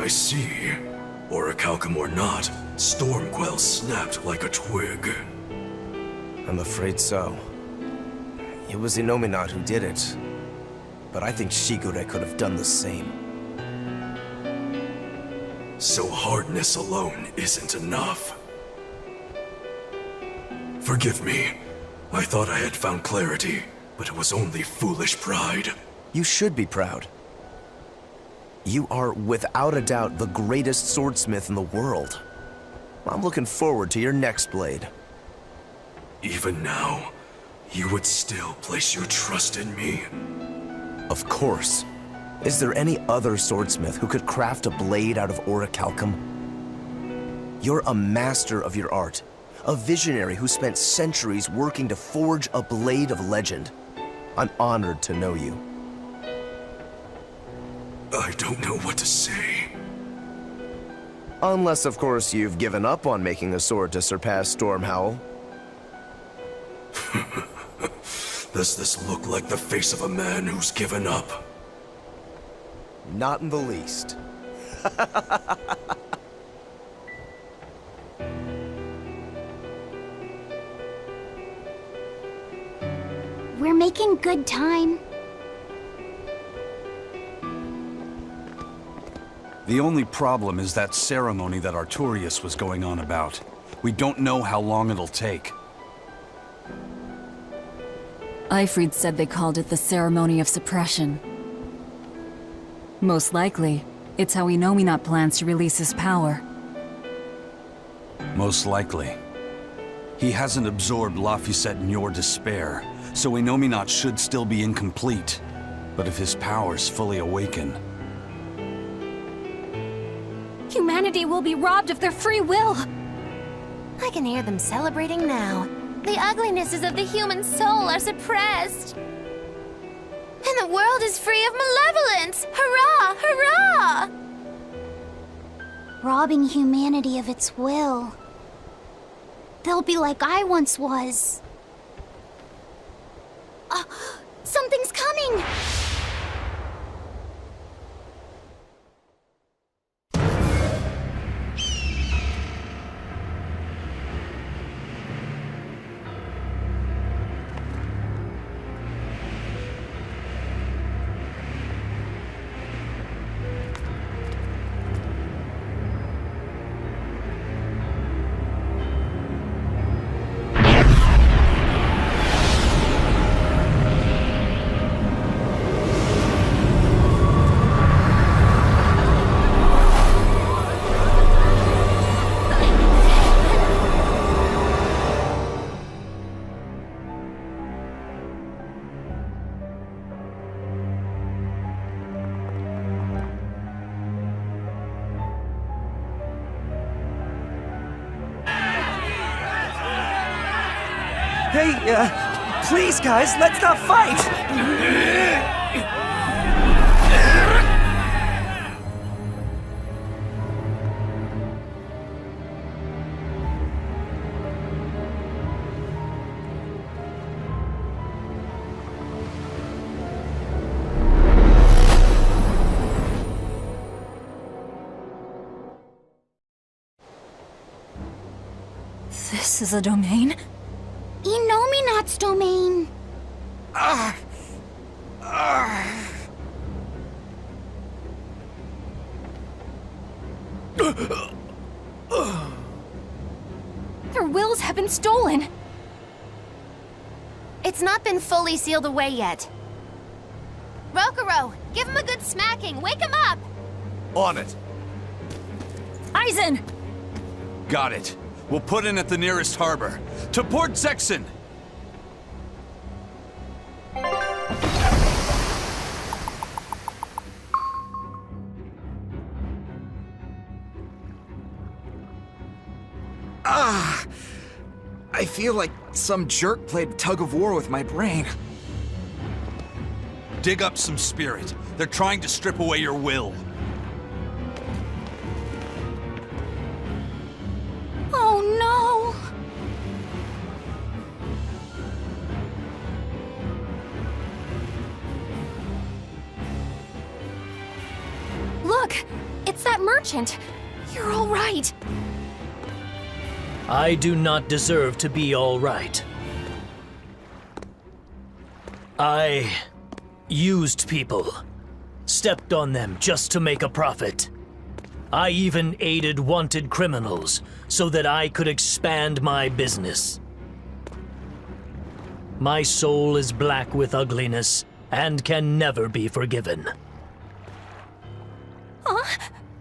I see. Orichalcum or not, Stormquell snapped like a twig. I'm afraid so. It was Innominat who did it. But I think Shigure could have done the same. So hardness alone isn't enough. Forgive me. I thought I had found clarity, but it was only foolish pride. You should be proud. You are, without a doubt, the greatest swordsmith in the world. I'm looking forward to your next blade. Even now, you would still place your trust in me? Of course. Is there any other swordsmith who could craft a blade out of orichalcum? You're a master of your art, a visionary who spent centuries working to forge a blade of legend. I'm honored to know you. I don't know what to say. Unless, of course, you've given up on making a sword to surpass Stormhowl. Does this look like the face of a man who's given up? Not in the least. We're making good time. The only problem is that ceremony that Arturius was going on about. We don't know how long it'll take. Ifrid said they called it the Ceremony of Suppression. Most likely, it's how Innominat plans to release his power. Most likely. He hasn't absorbed Laphicet in your despair, so Innominat should still be incomplete. But if his powers fully awaken... Humanity will be robbed of their free will! I can hear them celebrating now. The uglinesses of the human soul are suppressed. And the world is free of malevolence! Hurrah! Hurrah! Robbing humanity of its will. They'll be like I once was. Something's coming! Hey, please guys, let's not fight! This is a domain? Innominat's domain. Their wills have been stolen! It's not been fully sealed away yet. Rokuro, give him a good smacking! Wake him up! On it! Aizen! Got it. We'll put in at the nearest harbor. To Port Zexen! I feel like some jerk played tug-of-war with my brain. Dig up some spirit. They're trying to strip away your will. Oh Look! It's that that merchant. You're all right. I do not deserve to be all right. I used people, stepped on them just to make a profit. I even aided wanted criminals so that I could expand my business. My soul is black with ugliness and can never be forgiven.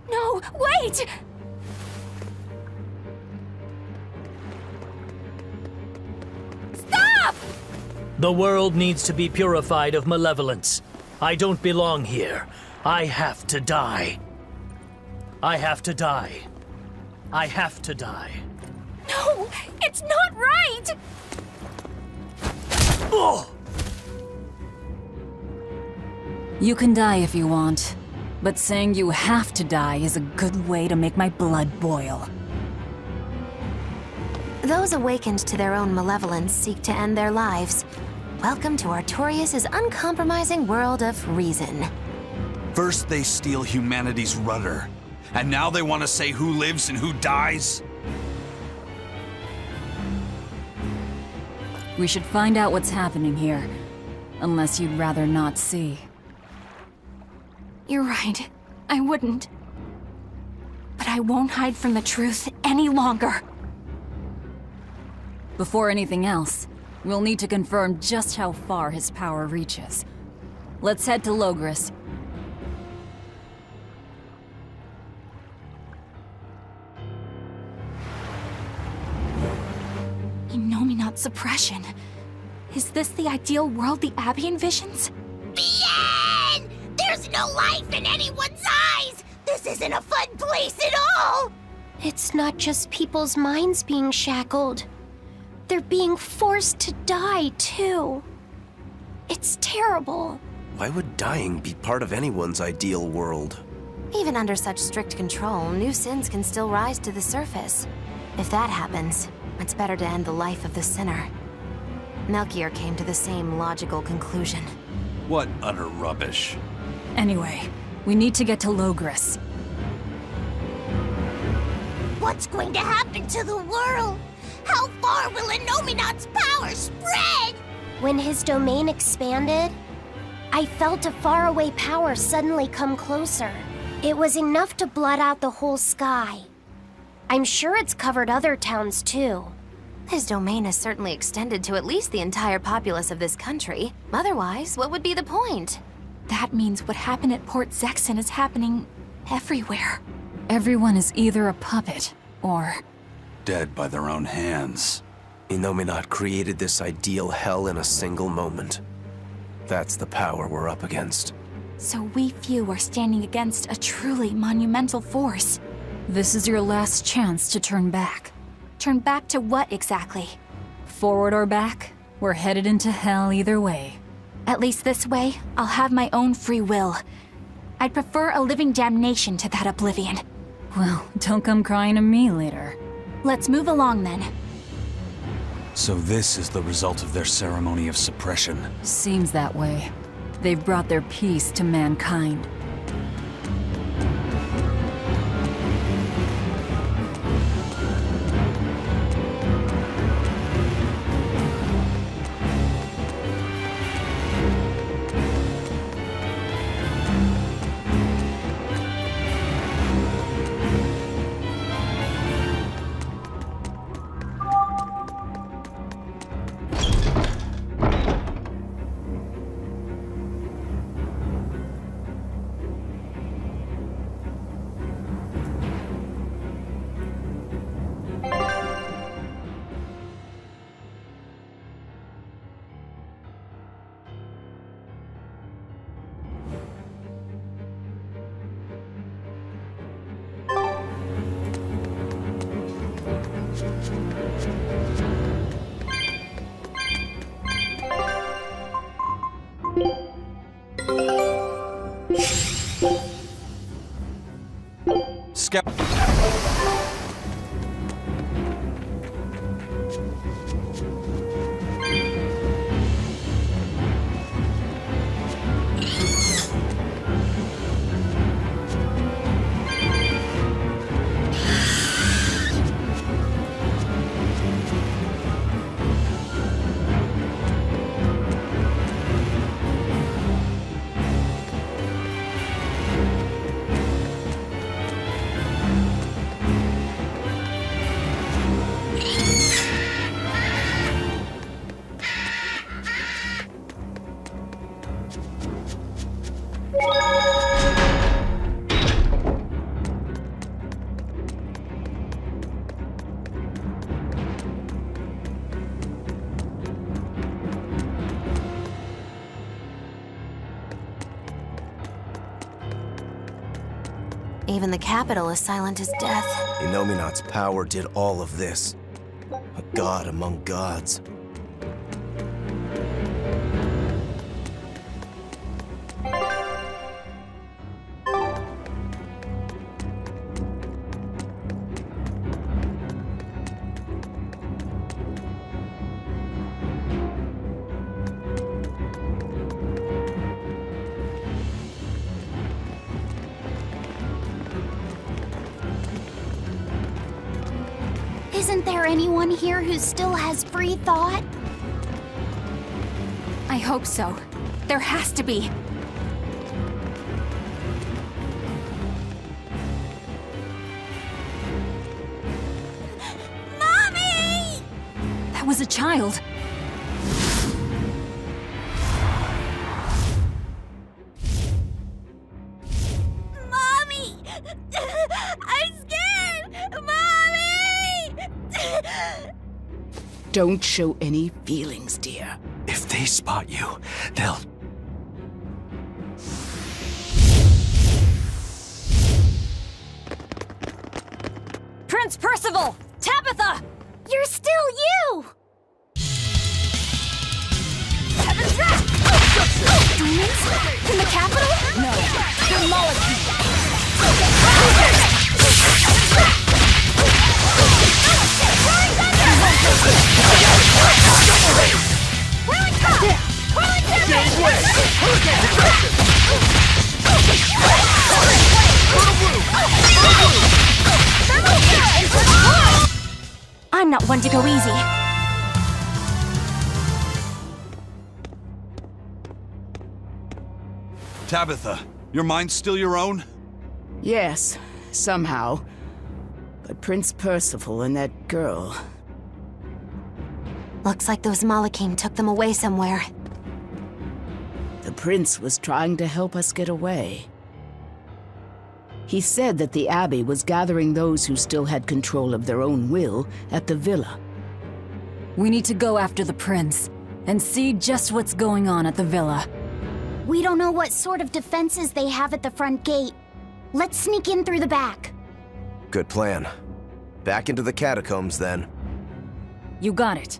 No, wait! Stop! The world needs to be purified of malevolence. I don't belong here. I have to die. I have to die. I have to die. No, it's not right! Oh! You can die if you want, but saying you have to die is a good way to make my blood boil. Those awakened to their own malevolence seek to end their lives. Welcome to Artorias' uncompromising world of reason. First they steal humanity's rudder, and now they want to say who lives and who dies? We should find out what's happening here, unless you'd rather not see. You're right. I wouldn't. But I won't hide from the truth any longer. Before anything else, we'll need to confirm just how far his power reaches. Let's head to Logris. Innominate suppression. Is this the ideal world the Abbey envisions? Bien! There's no life in anyone's eyes! This isn't a fun place at all! It's not just people's minds being shackled. They're being forced to die, too. It's terrible. Why would dying be part of anyone's ideal world? Even under such strict control, new sins can still rise to the surface. If that happens, it's better to end the life of the sinner. Melchior came to the same logical conclusion. What utter rubbish. Anyway, we need to get to Logris. What's going to happen to the world? How far will Innominate's power spread? When his domain expanded, I felt a faraway power suddenly come closer. It was enough to blot out the whole sky. I'm sure it's covered other towns too. His domain has certainly extended to at least the entire populace of this country. Otherwise, what would be the point? That means what happened at Port Zexon is happening everywhere. Everyone is either a puppet, or... Dead by their own hands. Innominate created this ideal hell in a single moment. That's the power we're up against. So we few are standing against a truly monumental force. This is your last chance to turn back. Turn back to what exactly? Forward or back, we're headed into hell either way. At least this way, I'll have my own free will. I'd prefer a living damnation to that oblivion. Well, don't come crying to me later. Let's move along then. So this is the result of their ceremony of suppression. Seems that way. They've brought their peace to mankind. Even the capital is silent as death. Innominat's power did all of this. A god among gods. Isn't there anyone here who still has free thought? I hope so. There has to be. Mommy! That was a child. Mommy! I'm scared! Mommy! Don't show any feelings, dear. If they spot you, they'll... Prince Percival! Tabitha! You're still you! Heaven's Wrath! Demons? In the capital? No, they're molecules. I'm not one to go easy. Tabitha, your mind's still your own? Yes, somehow. But Prince Percival and that girl... Looks like those Malachim took them away somewhere. The prince was trying to help us get away. He said that the Abbey was gathering those who still had control of their own will at the villa. We need to go after the prince and see just what's going on at the villa. We don't know what sort of defenses they have at the front gate. Let's sneak in through the back. Good plan. Back into the catacombs, then. You got it.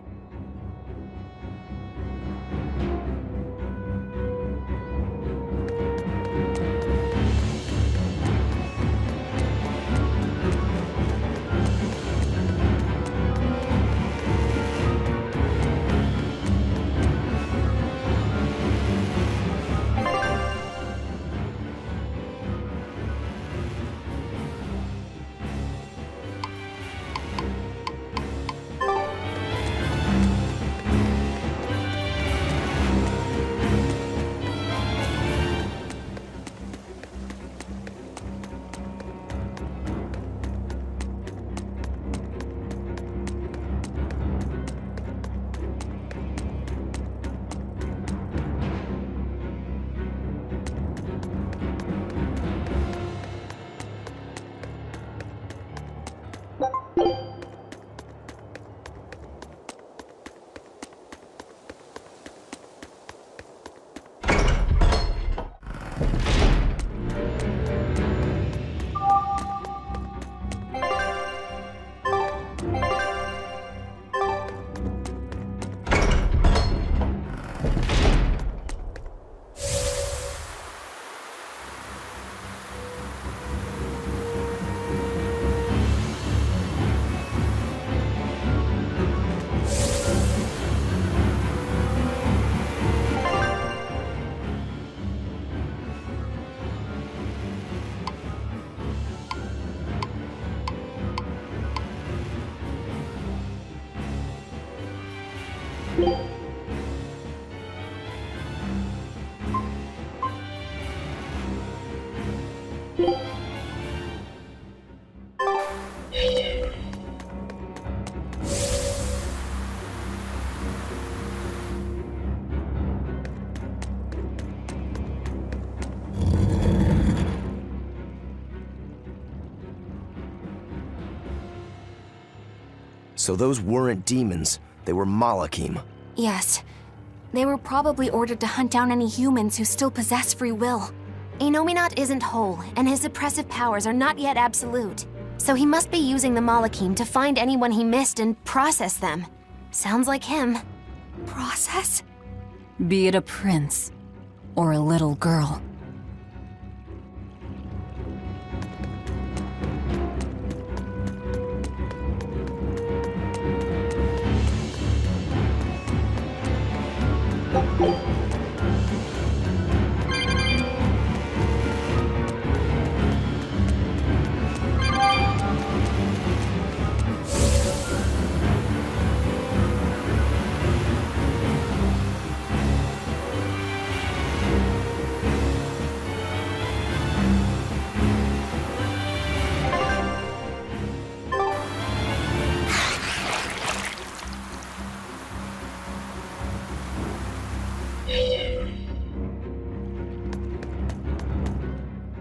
So those weren't demons, they were Malachim. Yes. They were probably ordered to hunt down any humans who still possess free will. Inominat isn't whole, and his suppressive powers are not yet absolute. So he must be using the Malachim to find anyone he missed and process them. Sounds like him. Process? Be it a prince or a little girl.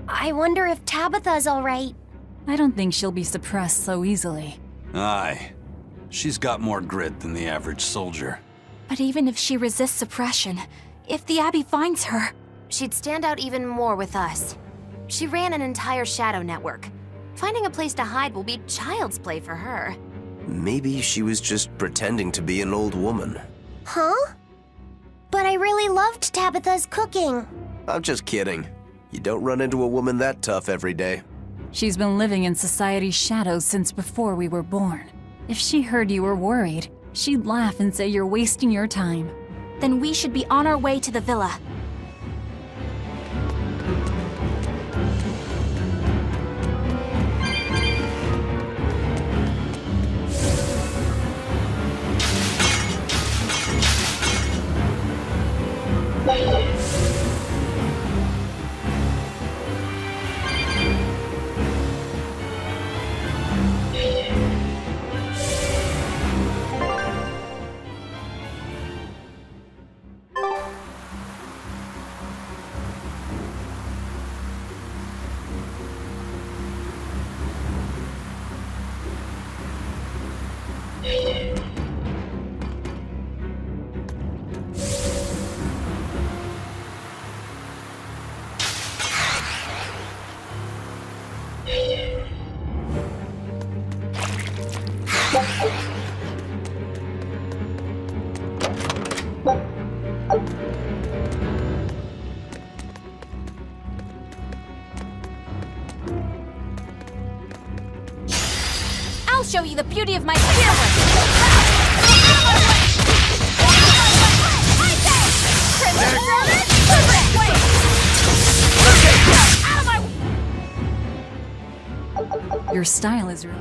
I wonder if Tabitha's all right. I don't think she'll be suppressed so easily. Aye. She's got more grit than the average soldier. But even if she resists suppression, if the Abbey finds her, she'd stand out even more with us. She ran an entire shadow network. Finding a place to hide will be child's play for her. Maybe she was just pretending to be an old woman. Huh? But I really loved Tabitha's cooking. I'm just kidding. You don't run into a woman that tough every day. She's been living in society's shadows since before we were born. If she heard you were worried, she'd laugh and say you're wasting your time. Then we should be on our way to the villa. I'll show you the beauty of my spear. Your style is really...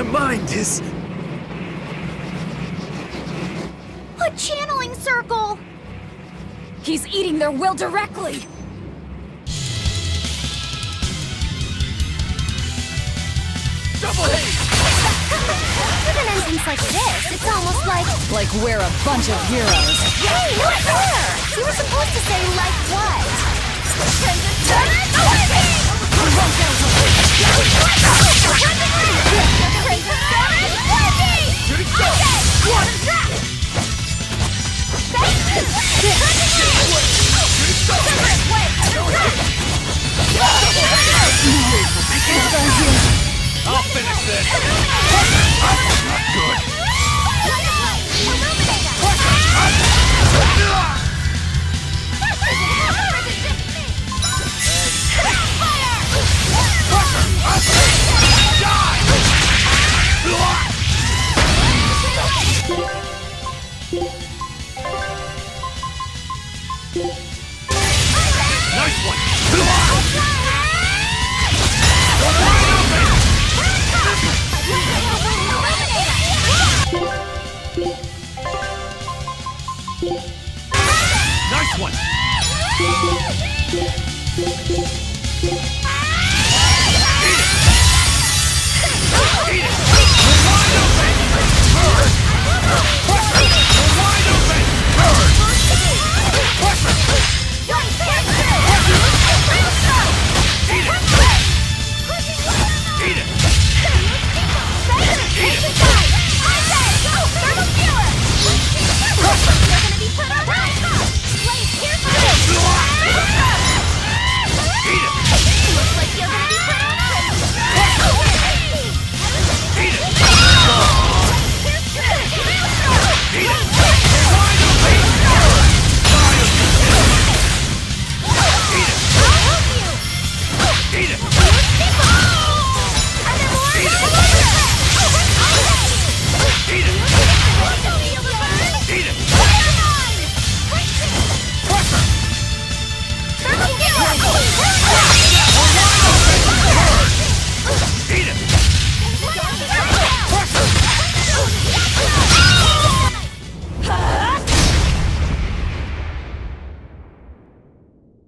My mind is... A channeling circle! He's eating their will directly! Double hit! With an entrance like this, it's almost like... Like we're a bunch of heroes. Hey, not there! You were supposed to say, like what? I'll finish this! Not good! Nice one! Nice one!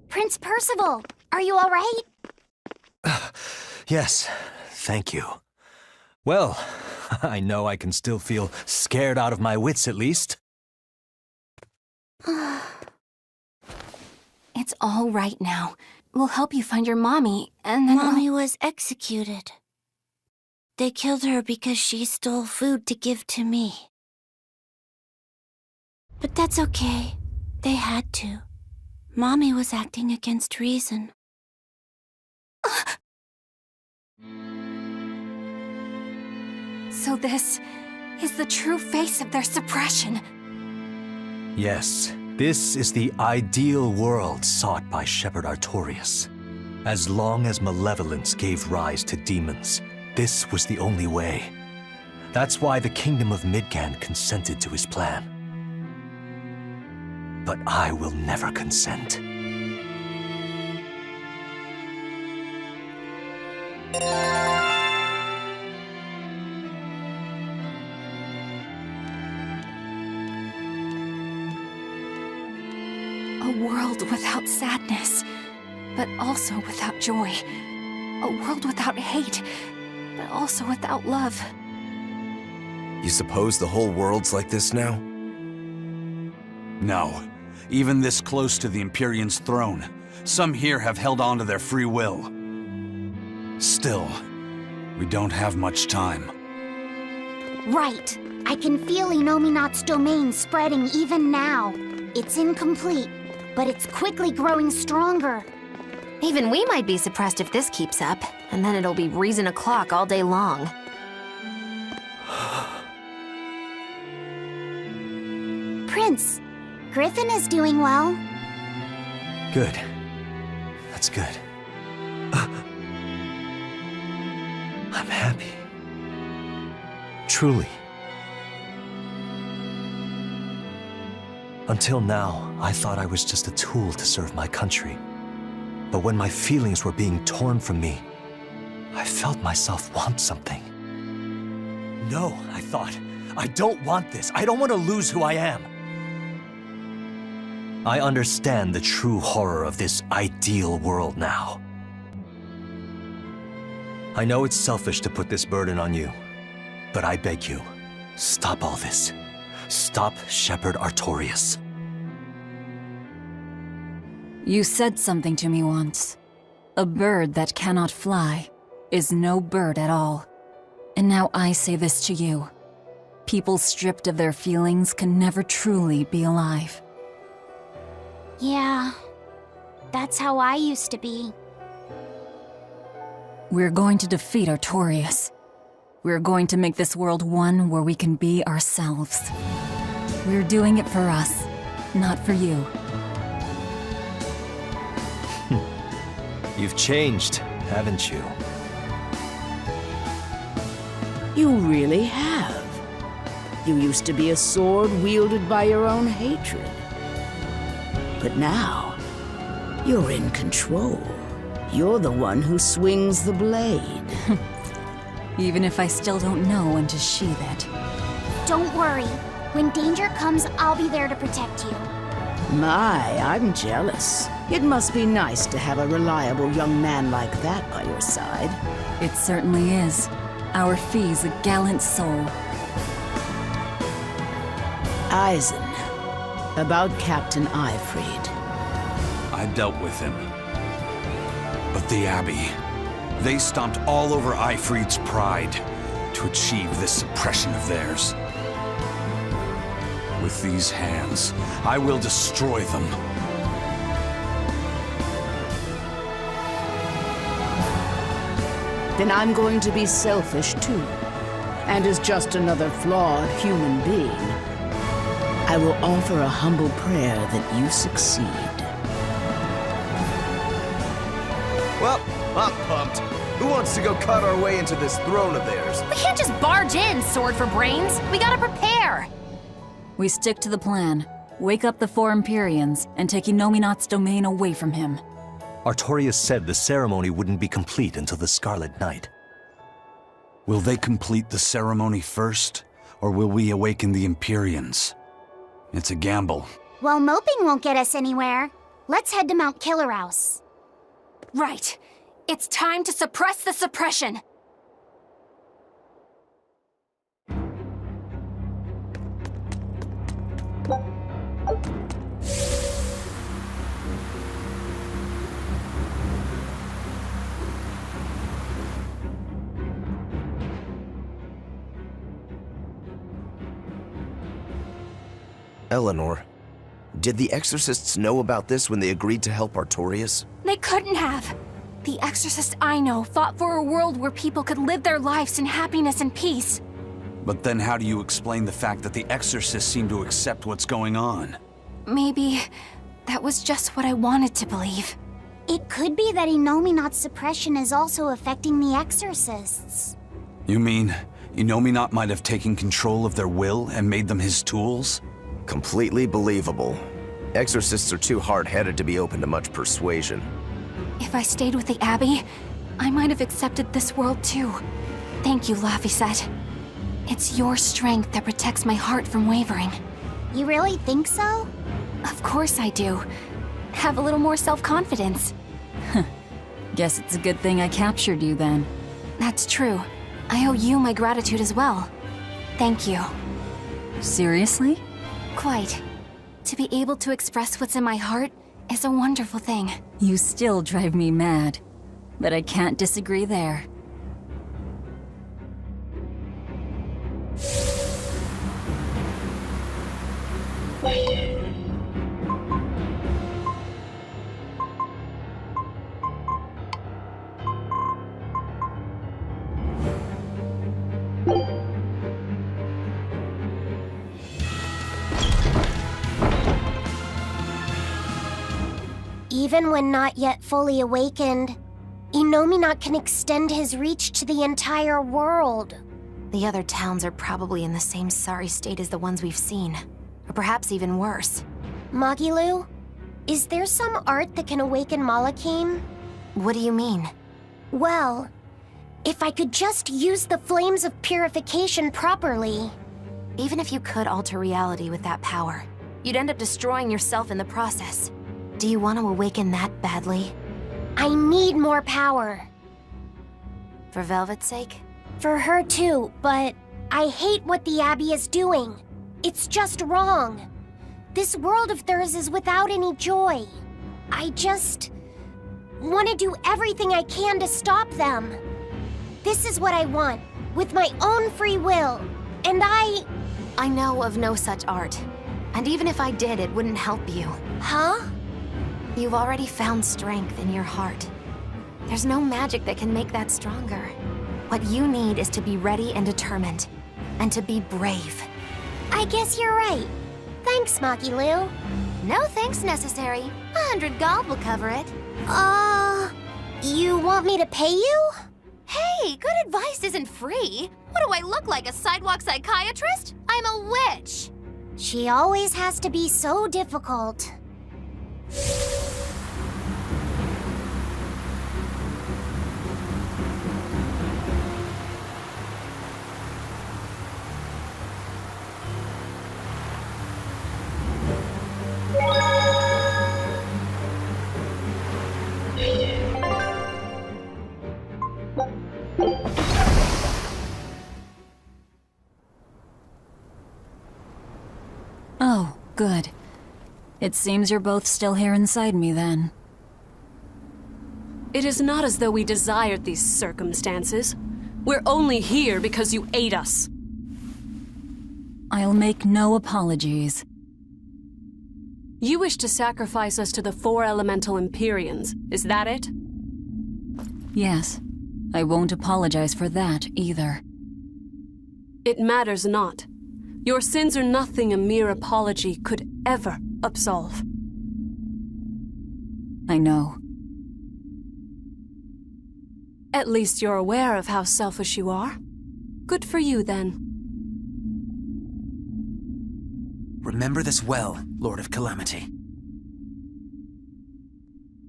Prince Percival, are you all right? Yes, thank you. Well, I know I can still feel scared out of my wits at least. It's all right now. We'll help you find your mommy, and then Mommy was executed. They killed her because she stole food to give to me. But that's okay. They had to. Mommy was acting against reason. So this is the true face of their suppression. Yes, this is the ideal world sought by Shepherd Artorias. As long as malevolence gave rise to demons, this was the only way. That's why the Kingdom of Midgand consented to his plan. But I will never consent. A world without sadness, but also without joy. A world without hate, but also without love. You suppose the whole world's like this now? No. Even this close to the Empyrean's throne, some here have held on to their free will. Still, we don't have much time. Right. I can feel Inominat's domain spreading even now. It's incomplete, but it's quickly growing stronger. Even we might be suppressed if this keeps up, and then it'll be reason o'clock all day long. Prince, Griffin is doing well. Good. That's good. I'm happy. Truly. Until now, I thought I was just a tool to serve my country. But when my feelings were being torn from me, I felt myself want something. No, I thought. I don't want this. I don't want to lose who I am. I understand the true horror of this ideal world now. I know it's selfish to put this burden on you, but I beg you, stop all this. Stop Shepherd Artorias. You said something to me once. A bird that cannot fly is no bird at all. And now I say this to you. People stripped of their feelings can never truly be alive. Yeah, that's how I used to be. We're going to defeat Artorias. We're going to make this world one where we can be ourselves. We're doing it for us, not for you. You've changed, haven't you? You really have. You used to be a sword wielded by your own hatred. But now, you're in control. You're the one who swings the blade. Even if I still don't know when to sheathe it. Don't worry. When danger comes, I'll be there to protect you. My, I'm jealous. It must be nice to have a reliable young man like that by your side. It certainly is. Our Fee's a gallant soul. Eisen, about Captain Eifried. I dealt with him. But the Abbey, they stomped all over Eifried's pride to achieve this suppression of theirs. With these hands, I will destroy them. Then I'm going to be selfish too. And as just another flawed human being, I will offer a humble prayer that you succeed. Well, I'm pumped. Who wants to go cut our way into this throne of theirs? We can't just barge in, sword for brains. We gotta prepare. We stick to the plan. Wake up the four Empyreans and take Inominat's domain away from him. Artorias said the ceremony wouldn't be complete until the Scarlet Night. Will they complete the ceremony first, or will we awaken the Empyreans? It's a gamble. Well, moping won't get us anywhere. Let's head to Mount Killerhouse. Right. It's time to suppress the suppression. Eleanor, did the Exorcists know about this when they agreed to help Artorias? They couldn't have. The exorcist I know fought for a world where people could live their lives in happiness and peace. But then how do you explain the fact that the Exorcists seem to accept what's going on? Maybe that was just what I wanted to believe. It could be that Inominat's suppression is also affecting the Exorcists. You mean Inominat might have taken control of their will and made them his tools? Completely believable. Exorcists are too hard-headed to be open to much persuasion. If I stayed with the Abbey, I might have accepted this world too. Thank you, Laphicet. It's your strength that protects my heart from wavering. You really think so? Of course I do. Have a little more self-confidence. Guess it's a good thing I captured you then. That's true. I owe you my gratitude as well. Thank you. Seriously? Quite. To be able to express what's in my heart is a wonderful thing. You still drive me mad, but I can't disagree there. Even when not yet fully awakened, Inominat can extend his reach to the entire world. The other towns are probably in the same sorry state as the ones we've seen. Or perhaps even worse. Magilu, is there some art that can awaken Malachim? What do you mean? Well, If I could just use the flames of purification properly. Even if you could alter reality with that power, you'd end up destroying yourself in the process. Do you want to awaken that badly? I need more power. For Velvet's sake? For her too, but I hate what the Abbey is doing. It's just wrong. This world of theirs is without any joy. I just want to do everything I can to stop them. This is what I want, with my own free will. And I know of no such art. And even if I did, it wouldn't help you. Huh? You've already found strength in your heart. There's no magic that can make that stronger. What you need is to be ready and determined. And to be brave. I guess you're right. Thanks, Maki Lou. No thanks necessary. 100 gold will cover it. You want me to pay you? Hey, good advice isn't free. What do I look like, a sidewalk psychiatrist? I'm a witch. She always has to be so difficult. Oh, good. It seems you're both still here inside me then. It is not as though we desired these circumstances. We're only here because you ate us. I'll make no apologies. You wish to sacrifice us to the 4 elemental Empyreans, is that it? Yes. I won't apologize for that either. It matters not. Your sins are nothing a mere apology could ever absolve. I know. At least you're aware of how selfish you are. Good for you, then. Remember this well, Lord of Calamity.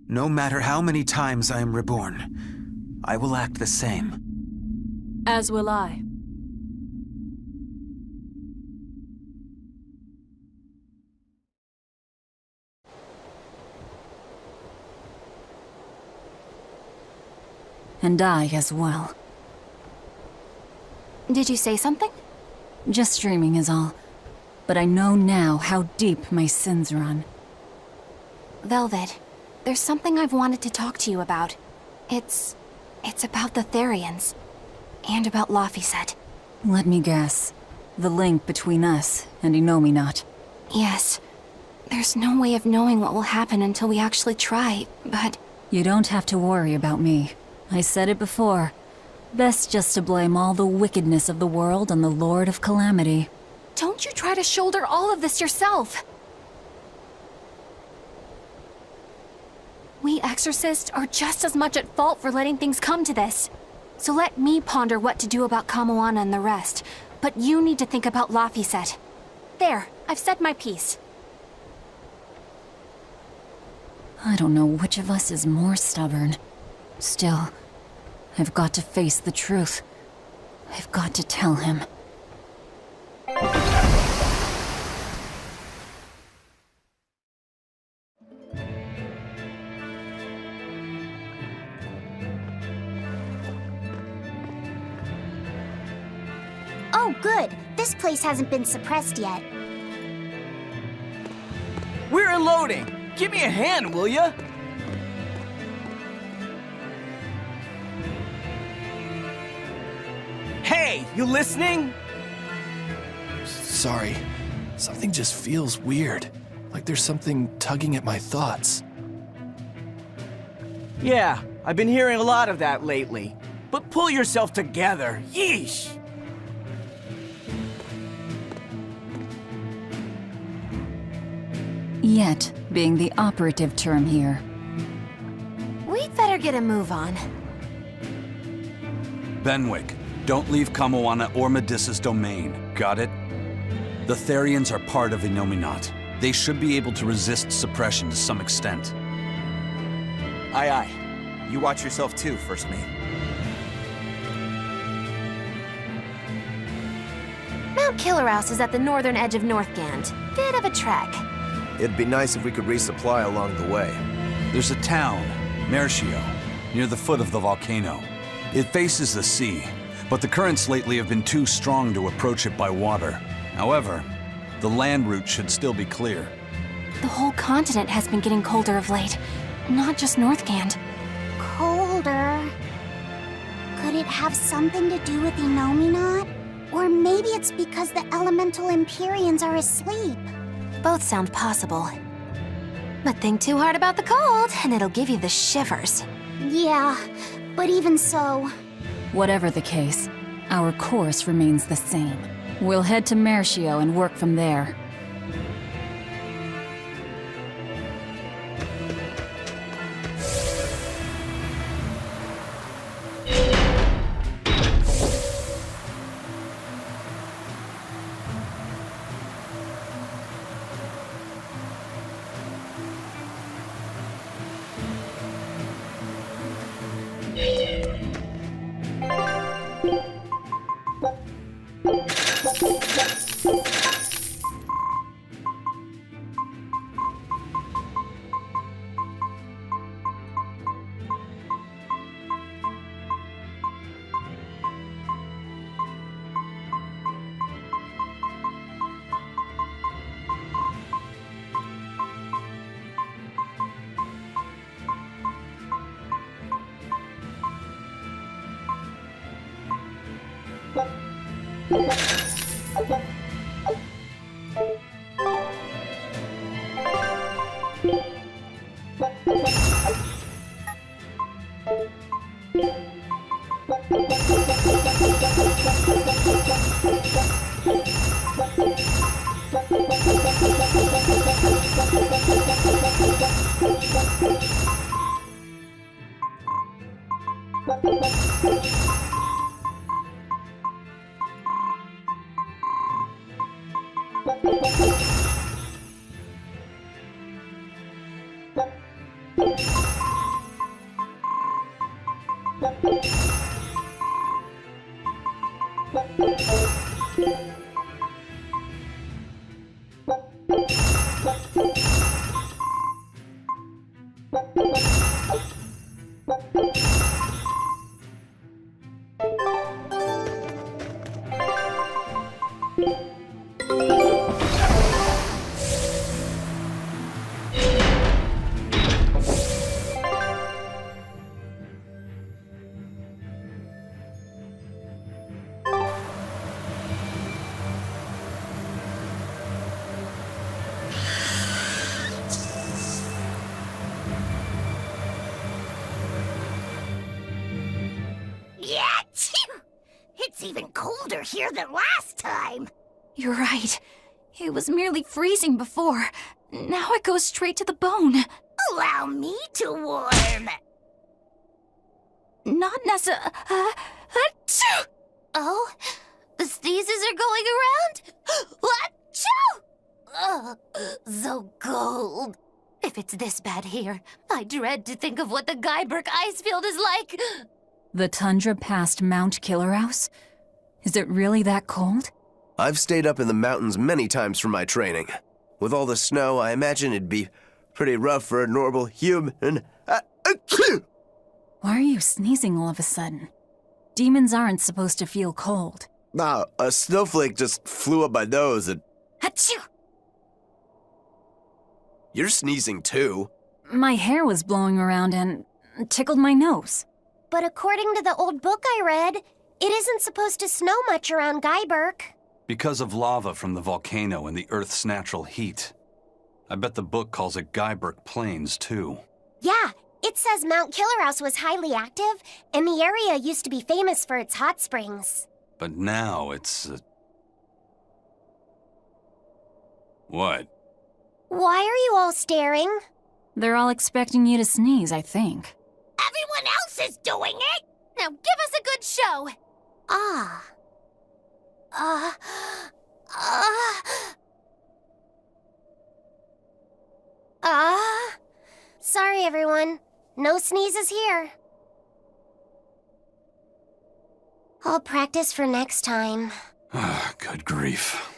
No matter how many times I am reborn, I will act the same. As will I. And I as well. Did you say something? Just dreaming is all. But I know now how deep my sins run. Velvet, there's something I've wanted to talk to you about. It's about the Therians. And about Laphicet. Let me guess. The link between us and Innominat. Yes. There's no way of knowing what will happen until we actually try, but... You don't have to worry about me. I said it before. Best just to blame all the wickedness of the world on the Lord of Calamity. Don't you try to shoulder all of this yourself! We exorcists are just as much at fault for letting things come to this. So let me ponder what to do about Kamoana and the rest, but you need to think about Laphicet. There, I've said my piece. I don't know which of us is more stubborn. Still, I've got to face the truth. I've got to tell him. Oh, good. This place hasn't been suppressed yet. We're unloading! Give me a hand, will ya? Hey, you listening? Sorry. Something just feels weird. Like there's something tugging at my thoughts. Yeah, I've been hearing a lot of that lately. But pull yourself together. Yeesh! Yet being the operative term here. We'd better get a move on. Benwick, don't leave Kamoana or Medissa's domain. Got it? The Therians are part of Innominat. They should be able to resist suppression to some extent. Aye, aye. You watch yourself too, First Mate. Mount Killerhouse is at the northern edge of Northgand. Bit of a trek. It'd be nice if we could resupply along the way. There's a town, Mercio, near the foot of the volcano. It faces the sea, but the currents lately have been too strong to approach it by water. However, the land route should still be clear. The whole continent has been getting colder of late, not just Northgand. Colder. Could it have something to do with Innominat? Or maybe it's because the elemental Empyreans are asleep. Both sound possible. But think too hard about the cold, and it'll give you the shivers. Yeah, but even so... Whatever the case, our course remains the same. We'll head to Mercio and work from there. It's even colder here than last time. You're right. It was merely freezing before. Now it goes straight to the bone. Allow me to warm. Not necessarily. Oh? The sneezes are going around? Achoo! Ugh, so cold. If it's this bad here, I dread to think of what the Guyberg ice field is like. The tundra past Mount Killerhouse? Is it really that cold? I've stayed up in the mountains many times for my training. With all the snow, I imagine it'd be pretty rough for a normal human. Why are you sneezing all of a sudden? Demons aren't supposed to feel cold. Nah, a snowflake just flew up my nose and... Achoo! You're sneezing too. My hair was blowing around and tickled my nose. But according to the old book I read, it isn't supposed to snow much around Guyberg. Because of lava from the volcano and the Earth's natural heat. I bet the book calls it Guyberg Plains, too. Yeah, it says Mount Killerhouse was highly active, and the area used to be famous for its hot springs. But now it's... What? Why are you all staring? They're all expecting you to sneeze, I think. Everyone else is doing it! Now give us a good show! Sorry everyone. No sneezes here. I'll practice for next time. Good grief.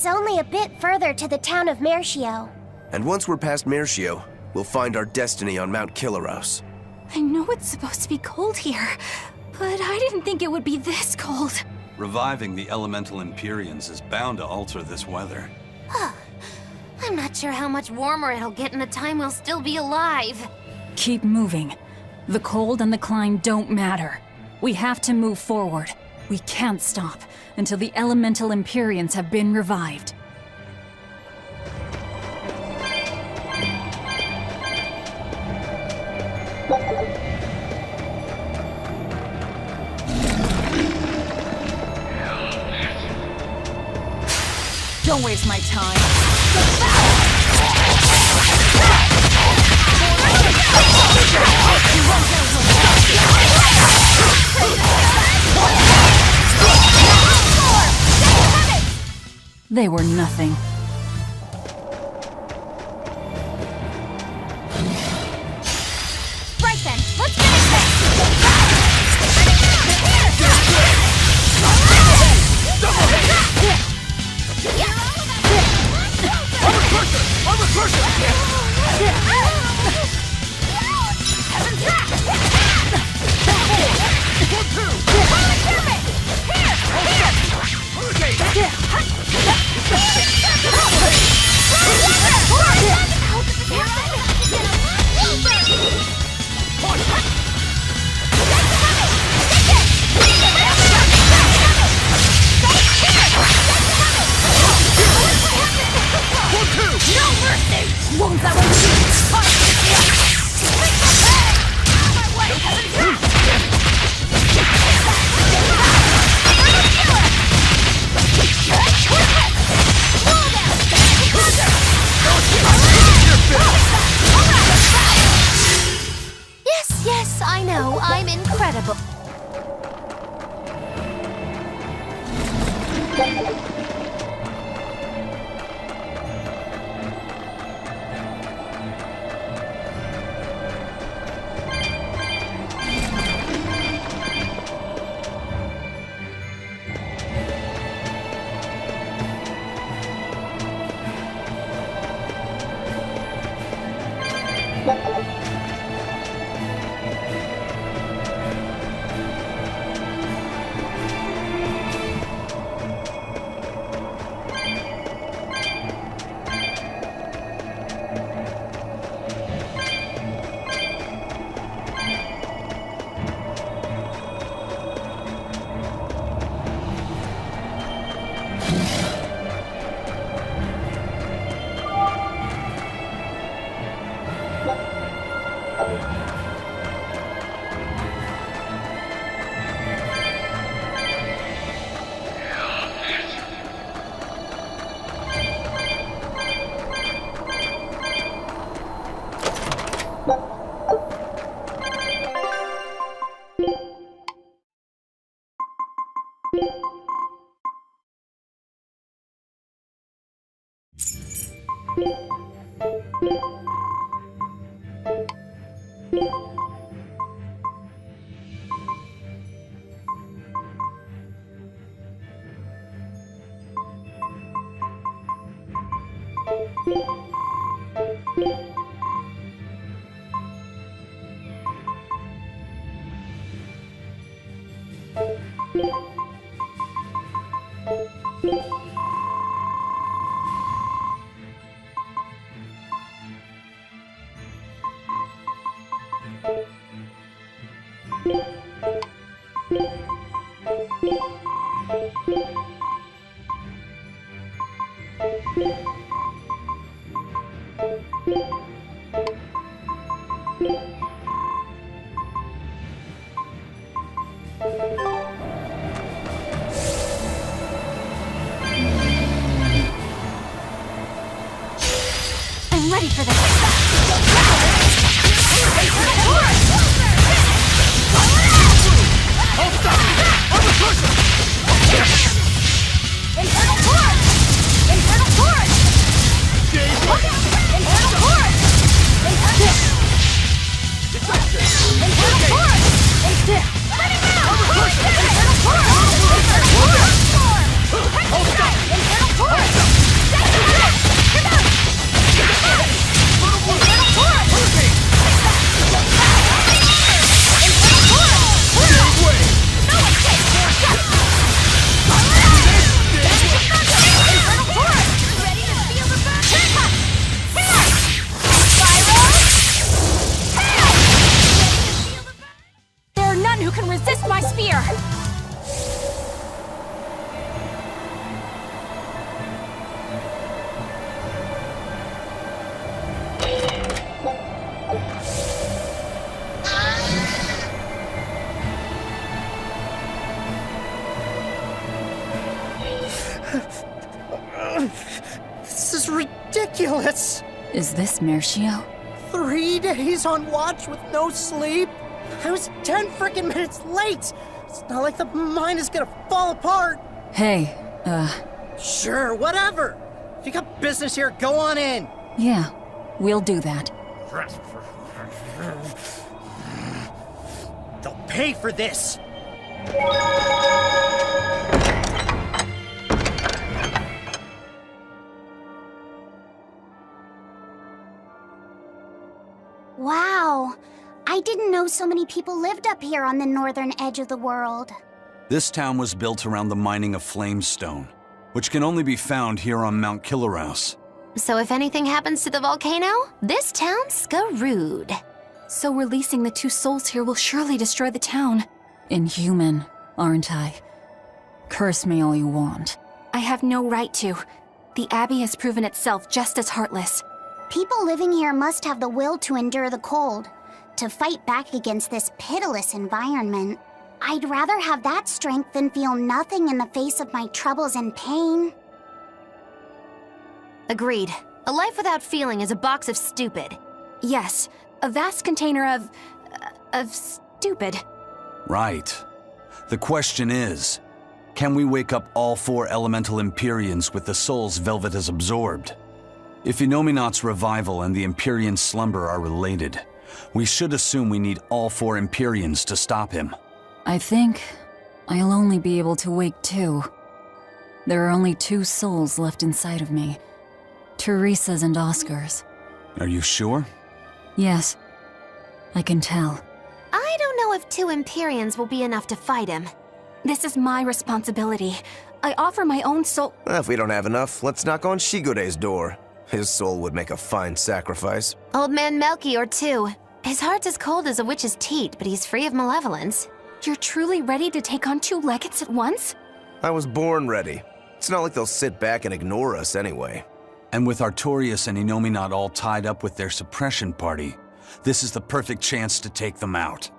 It's only a bit further to the town of Mercio. And once we're past Mercio, we'll find our destiny on Mount Kilaros. I know it's supposed to be cold here, but I didn't think it would be this cold. Reviving the elemental Empyreans is bound to alter this weather. I'm not sure how much warmer it'll get in the time we'll still be alive. Keep moving. The cold and the climb don't matter. We have to move forward. We can't stop until the elemental Empyreans have been revived. Don't waste my time. They were nothing. Right then, let's finish this! Won't that one Yes, I know. I'm incredible. I'm ready for this. Internal force! Internal force! Internal force! Internal force! Let it go! Internal force! Internal force! Come on! Internal force! No escape! Internal force! Ready to feel the burn? Spiral! There are none who can resist my spear! This is ridiculous! Is this Mercio? 3 days on watch with no sleep? I was 10 freaking minutes late! It's not like the mine is gonna fall apart! Hey, Sure, whatever! If you got business here, go on in! yeah, we'll do that. They'll pay for this! Wow. I didn't know so many people lived up here on the northern edge of the world. This town was built around the mining of flamestone, which can only be found here on Mount Killerhouse. So if anything happens to the volcano, this town's screwed. So releasing the two souls here will surely destroy the town. Inhuman, aren't I? Curse me all you want. I have no right to. The Abbey has proven itself just as heartless. People living here must have the will to endure the cold, to fight back against this pitiless environment. I'd rather have that strength than feel nothing in the face of my troubles and pain. Agreed. A life without feeling is a box of stupid. Yes, a vast container of stupid. Right. The question is, can we wake up all 4 elemental Empyreans with the souls Velvet has absorbed? If Inominat's revival and the Empyrean slumber are related, we should assume we need all 4 Empyreans to stop him. I think I'll only be able to wake 2. There are only 2 souls left inside of me. Teresa's and Oscar's. Are you sure? Yes, I can tell. I don't know if 2 Empyreans will be enough to fight him. This is my responsibility. I offer my own soul. If we don't have enough, let's knock on Shigode's door. His soul would make a fine sacrifice. Old man Melchior, too. His heart's as cold as a witch's teat, but he's free of malevolence. You're truly ready to take on 2 legates at once? I was born ready. It's not like they'll sit back and ignore us anyway. And with Artorias and Inominat all tied up with their suppression party, this is the perfect chance to take them out.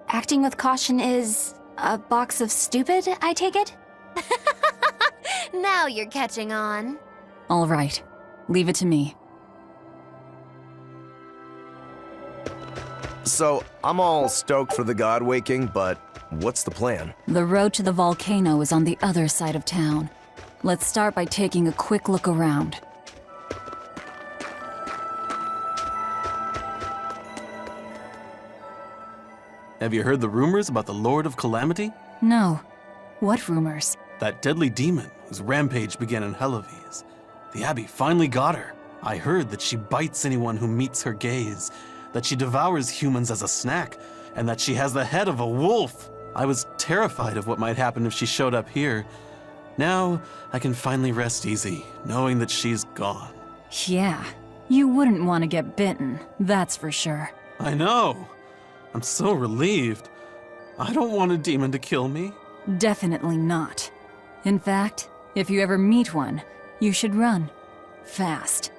Acting with caution is a box of stupid, I take it? Now you're catching on. All right, leave it to me. So, I'm all stoked for the god waking, but what's the plan? The road to the volcano is on the other side of town. Let's start by taking a quick look around. Have you heard the rumors about the Lord of Calamity? No. What rumors? That deadly demon whose rampage began in Helaves. The Abbey finally got her. I heard that she bites anyone who meets her gaze, that she devours humans as a snack, and that she has the head of a wolf. I was terrified of what might happen if she showed up here. Now, I can finally rest easy, knowing that she's gone. Yeah, you wouldn't want to get bitten, that's for sure. I know. I'm so relieved. I don't want a demon to kill me. Definitely not. In fact, if you ever meet one, You should run. Fast.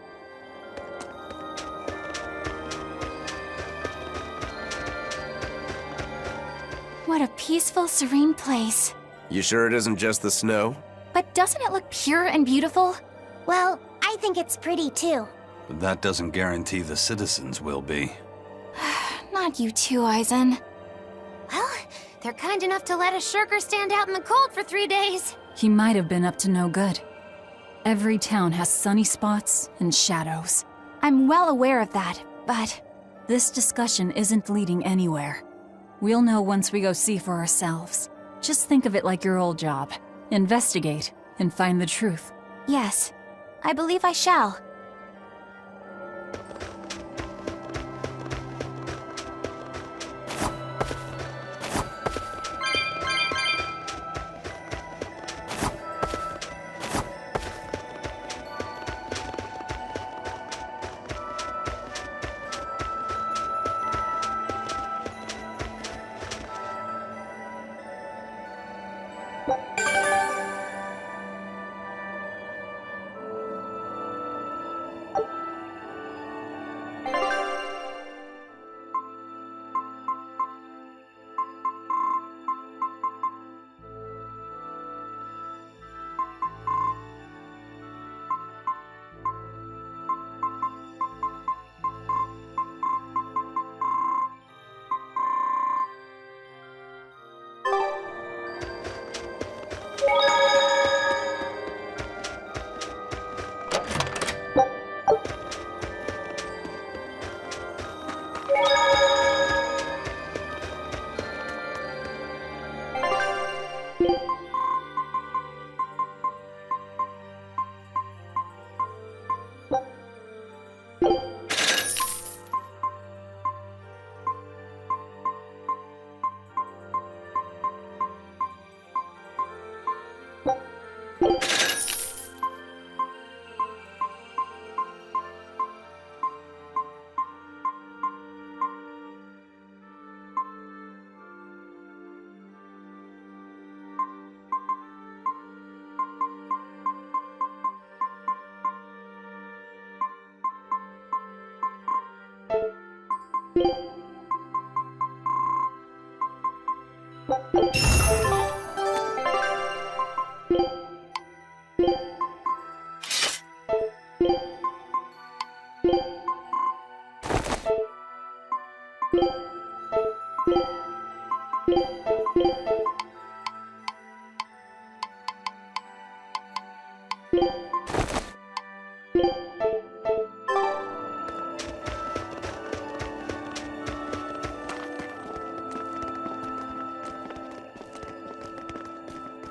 What a peaceful, serene place. You sure it isn't just the snow? But doesn't it look pure and beautiful? Well, I think it's pretty too. But that doesn't guarantee the citizens will be. Not you too, Eisen. Well, they're kind enough to let a shirker stand out in the cold for 3 days. He might have been up to no good. Every town has sunny spots and shadows. I'm well aware of that, but... This discussion isn't leading anywhere. We'll know once we go see for ourselves. Just think of it like your old job. Investigate and find the truth. Yes, I believe I shall.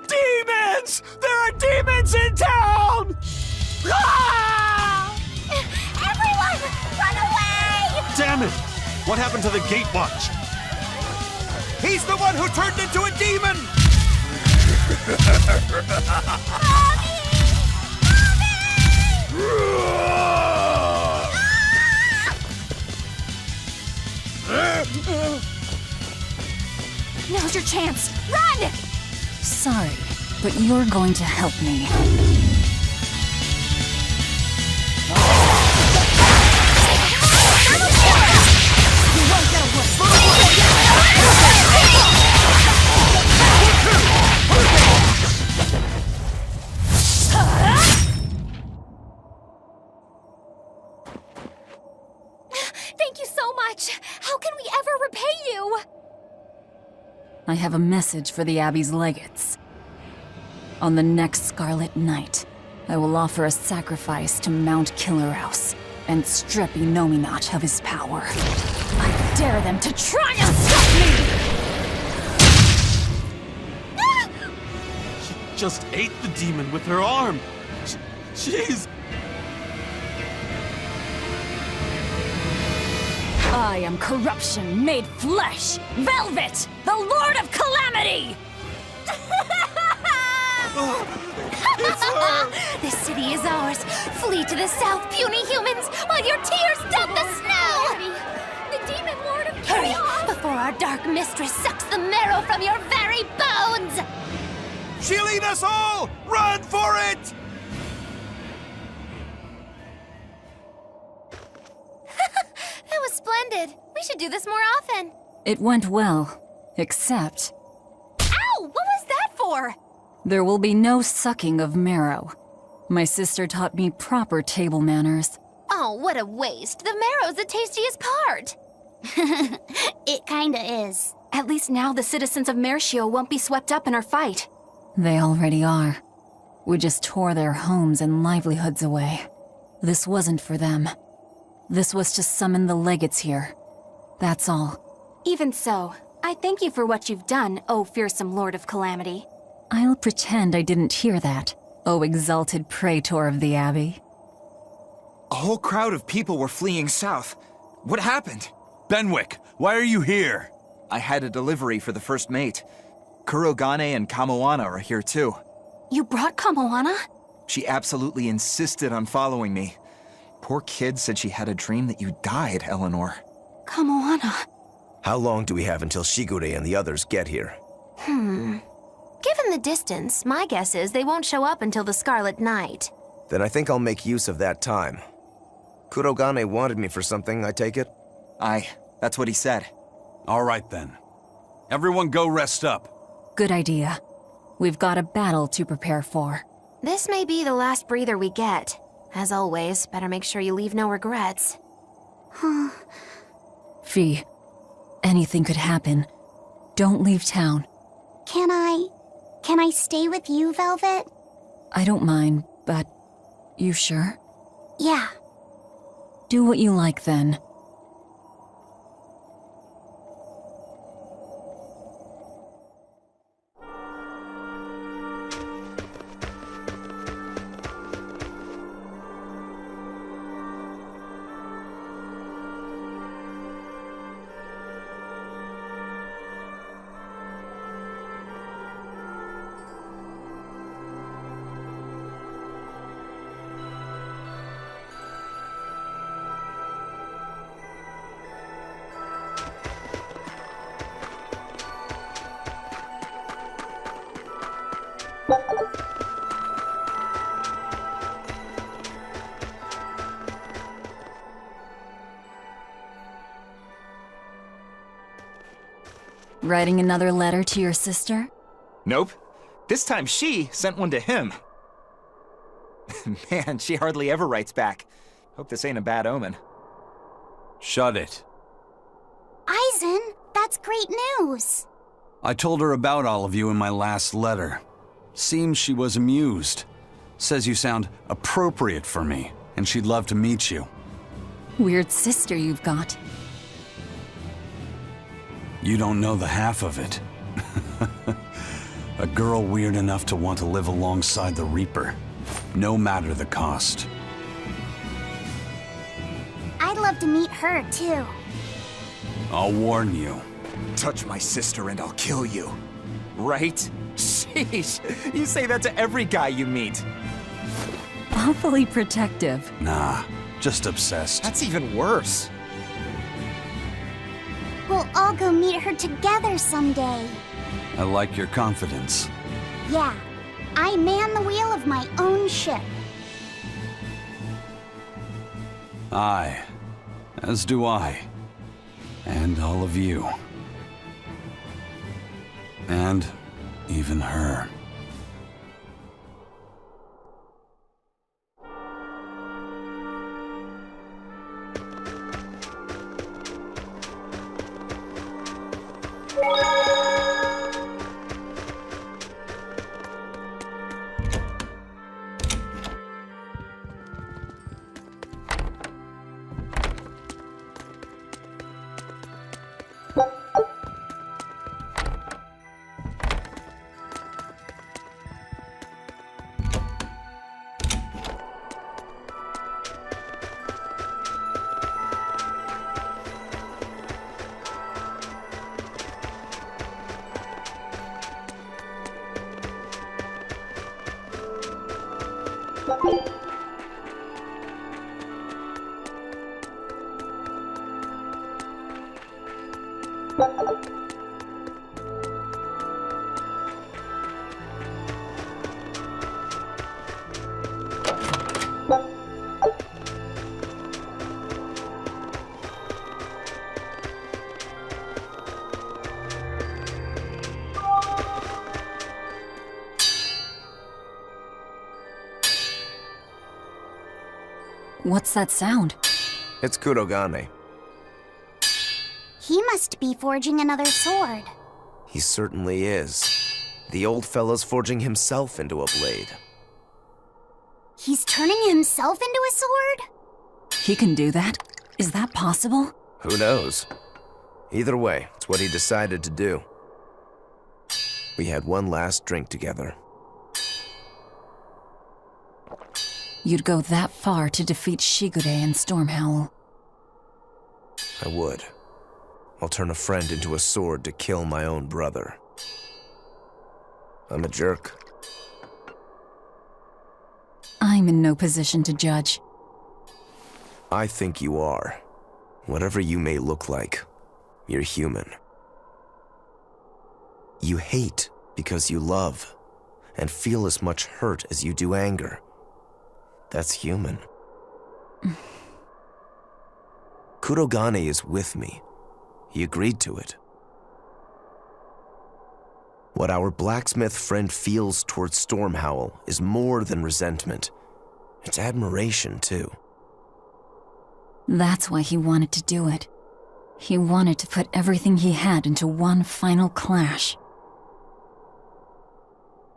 Demons! There are demons in town! Ah! Everyone, run away! Damn it! What happened to the gate watch? He's the one who turned into a demon! Now's your chance. Run! Sorry, but you're going to help me. Thank you so much. How can we ever repay you? I have a message for the Abbey's legates. On the next Scarlet Night, I will offer a sacrifice to Mount Killerhouse and strip Inominat of his power. I dare them to try and stop me! She just ate the demon with her arm. She's... I am corruption made flesh! Velvet! The Lord of Calamity! It's her! This city is ours. Flee to the south, puny humans, while your tears dump the snow! The demon lord of chaos! Hurry, before our dark mistress sucks the marrow from your very bones! She'll eat us all! Run for it! should do this more often. It went well, except Ow! What was that for? there will be no sucking of marrow. My sister taught me proper table manners. Oh, what a waste. The marrow's the tastiest part. It kinda is. At least now the citizens of Mershio won't be swept up in our fight. They already are. We just tore their homes and livelihoods away. This wasn't for them. This was to summon the legates here. That's all. Even so, I thank you for what you've done, O fearsome Lord of Calamity. I'll pretend I didn't hear that, O exalted praetor of the Abbey. A whole crowd of people were fleeing south. What happened? Benwick, why are you here? I had a delivery for the first mate. Kurogane and Kamoana are here too. You brought Kamoana? She absolutely insisted on following me. Poor kid said she had a dream that you died, Eleanor. Kamoana. How long do we have until Shigure and the others get here? Given the distance, my guess is they won't show up until the Scarlet Night. Then I think I'll make use of that time. Kurogane wanted me for something, I take it? Aye, that's what he said. All right then. Everyone go rest up. Good idea. We've got a battle to prepare for. This may be the last breather we get. As always, better make sure you leave no regrets. Fee, anything could happen. Don't leave town. Can I stay with you, Velvet? I don't mind, but you sure? Yeah. Do what you like then. Writing another letter to your sister? Nope. This time she sent one to him. Man, she hardly ever writes back. Hope this ain't a bad omen. Shut it. Aizen, that's great news. I told her about all of you in my last letter. Seems she was amused. Says you sound appropriate for me, and she'd love to meet you. Weird sister you've got. You don't know the half of it. A girl weird enough to want to live alongside the Reaper, no matter the cost. I'd love to meet her, too. I'll warn you. Touch my sister and I'll kill you. Right? Sheesh, you say that to every guy you meet. Awfully protective. Nah, just obsessed. That's even worse. We'll all go meet her together someday. I like your confidence. Yeah, I man the wheel of my own ship. Aye, as do I. And all of you. And even her. What's that sound? It's Kurogane. He must be forging another sword. He certainly is. The old fellow's forging himself into a blade. He's turning himself into a sword? He can do that? Is that possible? Who knows? Either way, it's what he decided to do. We had one last drink together. You'd go that far to defeat Shigure and Stormhowl. I would. I'll turn a friend into a sword to kill my own brother. I'm a jerk. I'm in no position to judge. I think you are. Whatever you may look like, you're human. You hate because you love, and feel as much hurt as you do anger. That's human. Kurogane is with me. He agreed to it. What our blacksmith friend feels towards Stormhowl is more than resentment. It's admiration, too. That's why he wanted to do it. He wanted to put everything he had into one final clash.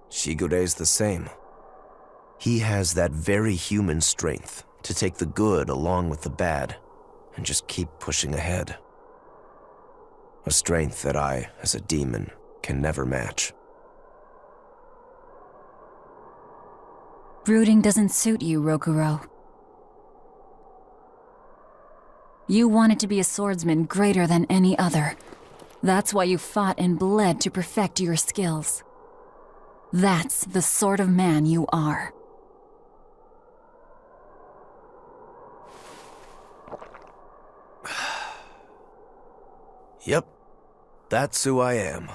Shigure's the same. He has that very human strength to take the good along with the bad and just keep pushing ahead. A strength that I, as a demon, can never match. Brooding doesn't suit you, Rokuro. You wanted to be a swordsman greater than any other. That's why you fought and bled to perfect your skills. That's the sort of man you are. Yep, that's who I am.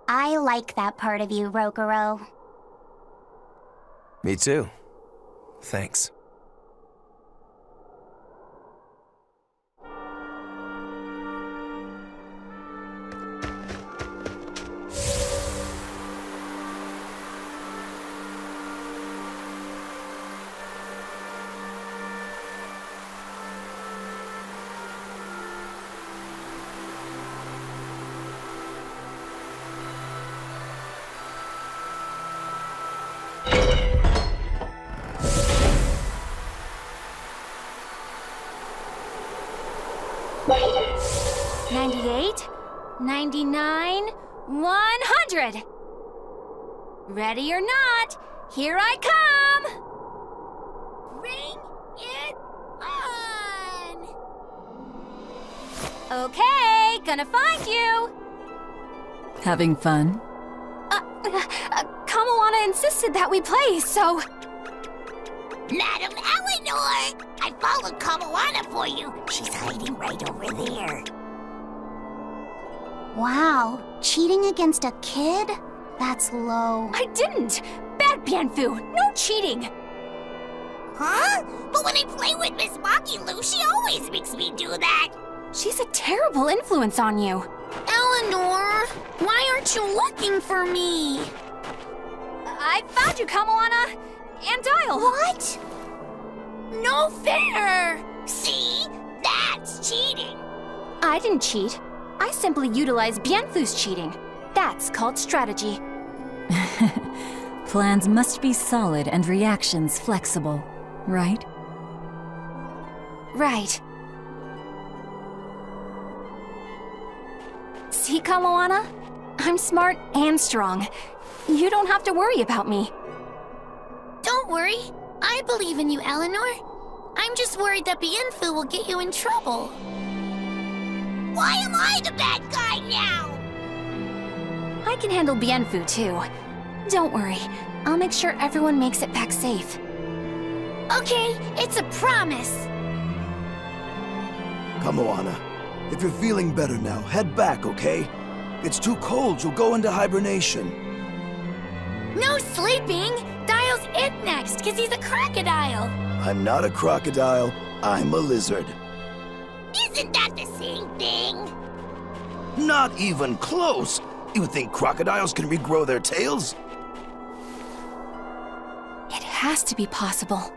I like that part of you, Rokuro. Me too. Thanks. $98, $99, $100. Ready or not, here I come! Bring it on! Okay, gonna find you! Having fun? Kamawana insisted that we play, so... Madam Eleanor! I followed Kamawana for you. She's hiding right over there. Wow, cheating against a kid? That's low. I didn't! Bad Bienfu, no cheating! Huh? But when I play with Miss Makilu, she always makes me do that. She's a terrible influence on you. Eleanor, why aren't you looking for me? I found you, Kamawana! And Dial! What? No fair! See? That's cheating. I didn't cheat. I simply utilized Bienfu's cheating. That's called strategy. Plans must be solid and reactions flexible, right? Right. See, Kamawana? I'm smart and strong. You don't have to worry about me. Don't worry. I believe in you, Eleanor. I'm just worried that Bienfu will get you in trouble. Why am I the bad guy now? I can handle Bienfu, too. Don't worry. I'll make sure everyone makes it back safe. Okay, it's a promise. Kamawana, if you're feeling better now, head back, okay? It's too cold, you'll go into hibernation. No sleeping! Dial's it next, because he's a crocodile. I'm not a crocodile, I'm a lizard. Isn't that the same thing? Not even close! You think crocodiles can regrow their tails? It has to be possible.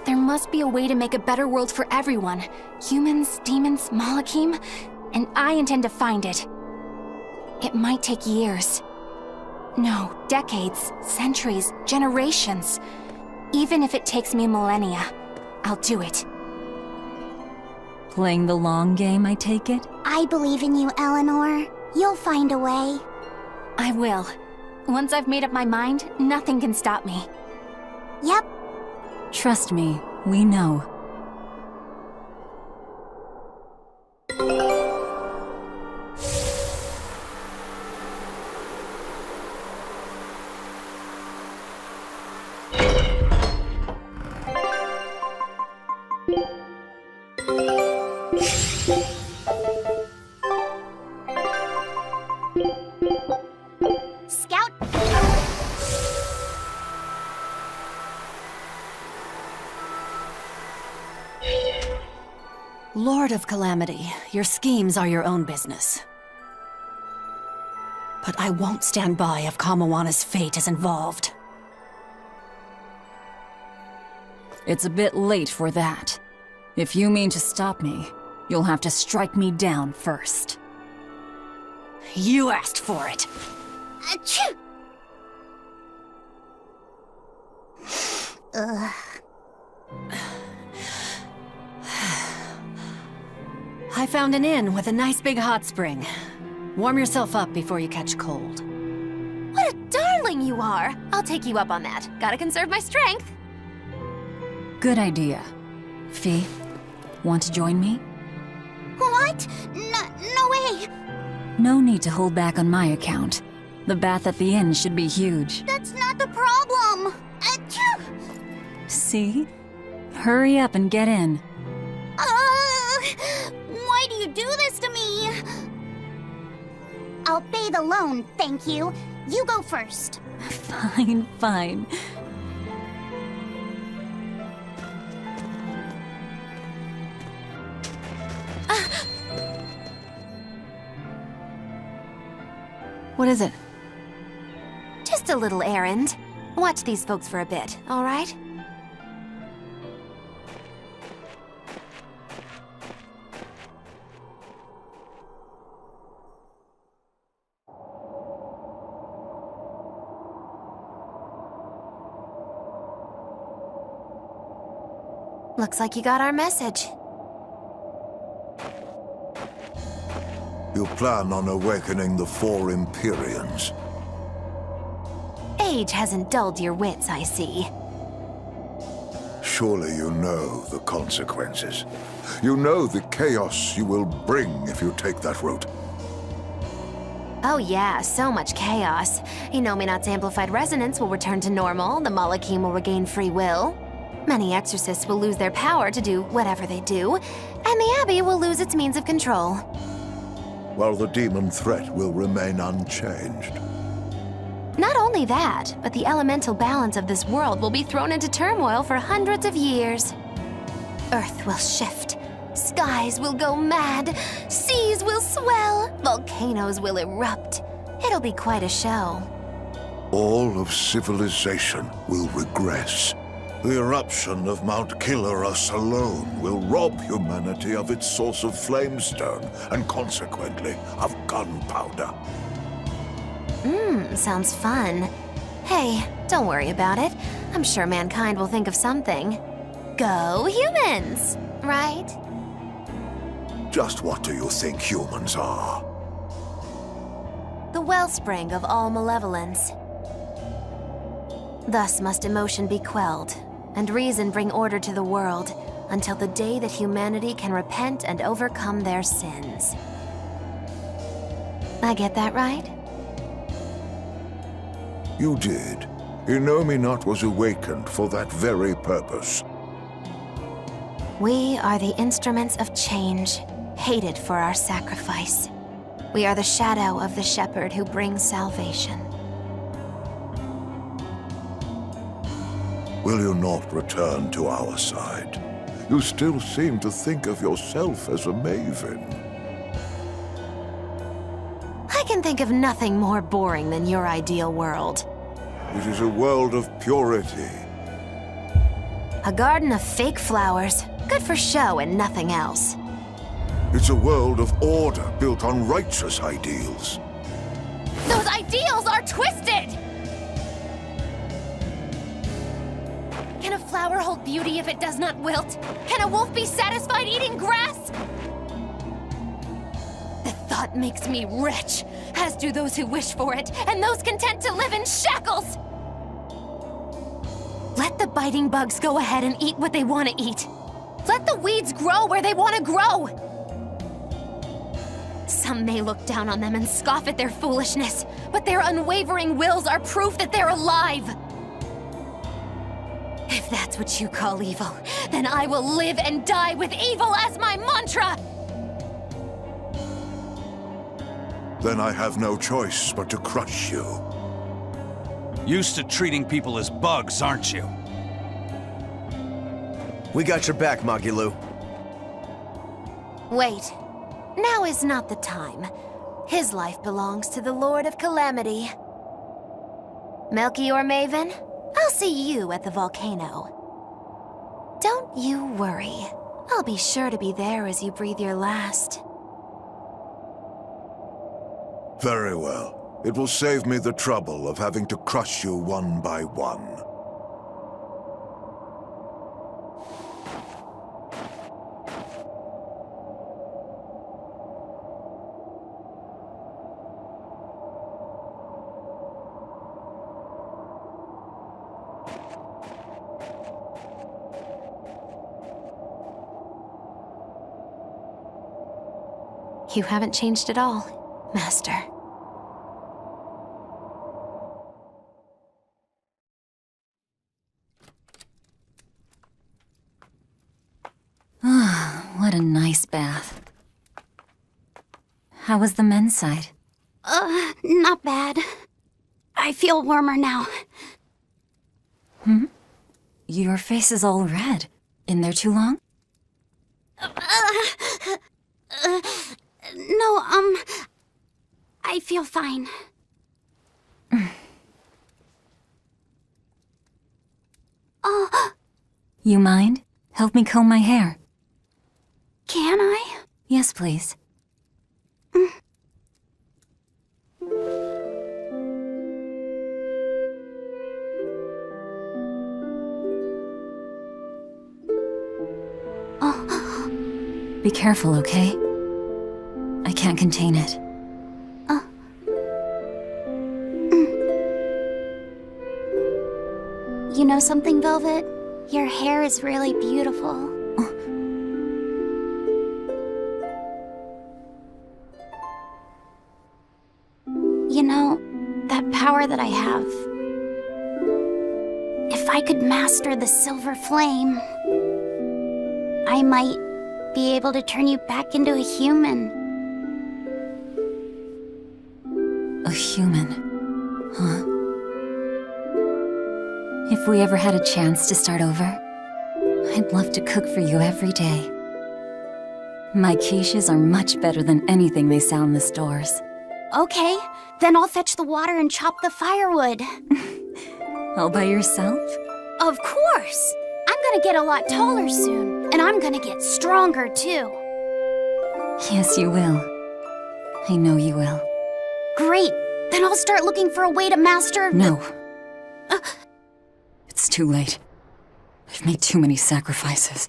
There must be a way to make a better world for everyone. Humans, demons, Malachim, and I intend to find it. It might take years. No, decades, centuries, generations. Even if it takes me millennia, I'll do it. Playing the long game, I take it? I believe in you, Eleanor. You'll find a way. I will. Once I've made up my mind, nothing can stop me. Yep. Trust me, we know. Scout. Lord of Calamity, your schemes are your own business. But I won't stand by if Kamawana's fate is involved. It's a bit late for that. If you mean to stop me, you'll have to strike me down first. You asked for it. Achoo! Ugh. I found an inn with a nice big hot spring. Warm yourself up before you catch cold. What a darling you are! I'll take you up on that. Gotta conserve my strength. Good idea. Fee, want to join me? What? No way! No need to hold back on my account. The bath at the inn should be huge. That's not the problem! Achoo! See? Hurry up and get in. Why do you do this to me? I'll pay the loan, thank you. You go first. Fine, fine. What is it? Just a little errand. Watch these folks for a bit, all right? Looks like you got our message. You plan on awakening the 4 Empyreans. Age hasn't dulled your wits, I see. Surely you know the consequences. You know the chaos you will bring if you take that route. Oh yeah, so much chaos. Inominat's amplified resonance will return to normal, the Malachim will regain free will. Many exorcists will lose their power to do whatever they do, and the Abbey will lose its means of control. While the demon threat will remain unchanged. Not only that, but the elemental balance of this world will be thrown into turmoil for hundreds of years. Earth will shift, skies will go mad, seas will swell, volcanoes will erupt. It'll be quite a show. All of civilization will regress. The eruption of Mount Killerus alone will rob humanity of its source of flamestone and consequently of gunpowder. Sounds fun. Hey, don't worry about it. I'm sure mankind will think of something. Go humans, right? Just what do you think humans are? The wellspring of all malevolence. Thus must emotion be quelled, and reason bring order to the world, until the day that humanity can repent and overcome their sins. I get that right? You did. Inominat was awakened for that very purpose. We are the instruments of change, hated for our sacrifice. We are the shadow of the shepherd who brings salvation. Will you not return to our side? You still seem to think of yourself as a maven. I can think of nothing more boring than your ideal world. It is a world of purity. A garden of fake flowers. Good for show and nothing else. It's a world of order built on righteous ideals. Those ideals are twisted! Can a flower hold beauty if it does not wilt? Can a wolf be satisfied eating grass? The thought makes me rich, as do those who wish for it, and those content to live in shackles! Let the biting bugs go ahead and eat what they want to eat. Let the weeds grow where they want to grow. Some may look down on them and scoff at their foolishness, but their unwavering wills are proof that they're alive. If that's what you call evil, then I will live and die with evil as my mantra! Then I have no choice but to crush you. Used to treating people as bugs, aren't you? We got your back, Magilu. Wait. Now is not the time. His life belongs to the Lord of Calamity. Melchior Maven, I'll see you at the volcano. Don't you worry. I'll be sure to be there as you breathe your last. Very well. It will save me the trouble of having to crush you one by one. You haven't changed at all, Master. What a nice bath. How was the men's side? Not bad. I feel warmer now. Your face is all red. In there too long? No, I feel fine. You mind? Help me comb my hair. Can I? Yes, please. Be careful, okay? I can't contain it. You know something, Velvet? Your hair is really beautiful. You know, that power that I have... If I could master the silver flame, I might be able to turn you back into a human. A human, huh? If we ever had a chance to start over, I'd love to cook for you every day. My quiches are much better than anything they sell in the stores. Okay, then I'll fetch the water and chop the firewood. All by yourself? Of course! I'm gonna get a lot taller soon, and I'm gonna get stronger too. Yes, you will. I know you will. Great! Then I'll start looking for a way to master... No. It's too late. I've made too many sacrifices.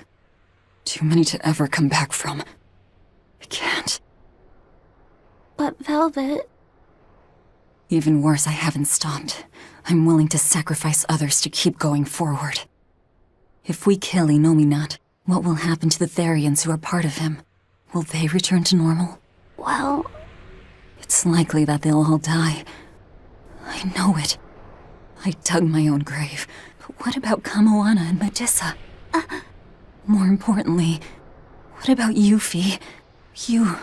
Too many to ever come back from. I can't. But Velvet... Even worse, I haven't stopped. I'm willing to sacrifice others to keep going forward. If we kill Innominat, what will happen to the Therians who are part of him? Will they return to normal? Well... It's likely that they'll all die. I know it. I dug my own grave. But what about Kamoana and Medissa? More importantly, what about Yuffie? You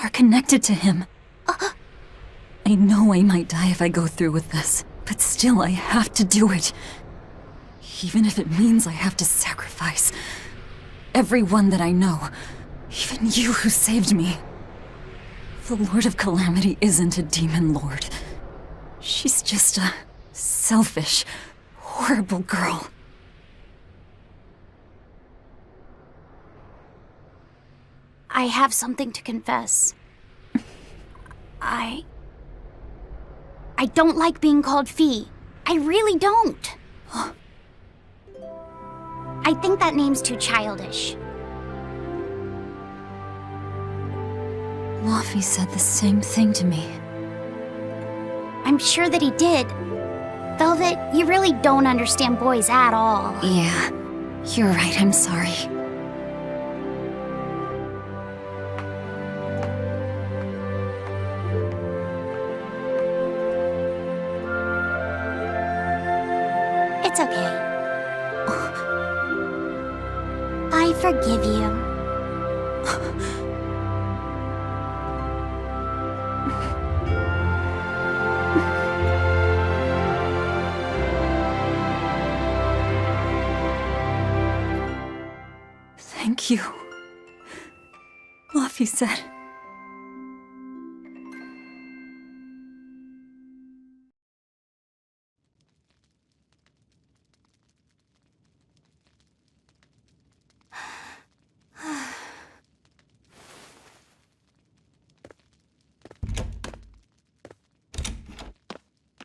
are connected to him. I know I might die if I go through with this, but still I have to do it. Even if it means I have to sacrifice everyone that I know, even you who saved me. The Lord of Calamity isn't a demon lord. She's just a Selfish, horrible girl. I have something to confess. I don't like being called Fee. I really don't. I think that name's too childish. Laufey said the same thing to me. I'm sure that he did. Velvet, you really don't understand boys at all. Yeah, you're right, I'm sorry. It's okay. I forgive you. Thank you. Laufey said.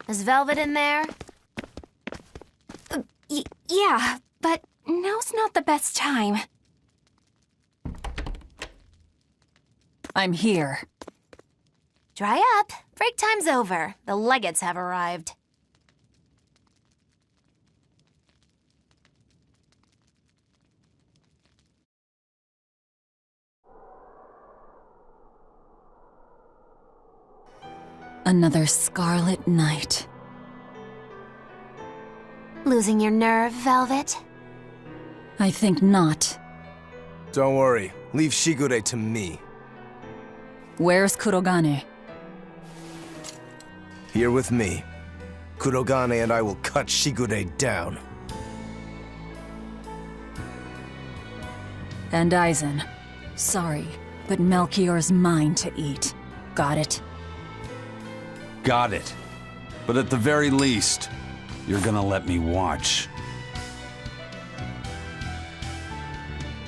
Is Velvet in there? Yeah, but now's not the best time. I'm here. Dry up. Break time's over. The Legates have arrived. Another scarlet night. Losing your nerve, Velvet? I think not. Don't worry, leave Shigure to me. Where's Kurogane? Here with me. Kurogane and I will cut Shigure down. And Aizen. Sorry, but Melchior's mine to eat. Got it? Got it. But at the very least, you're gonna let me watch.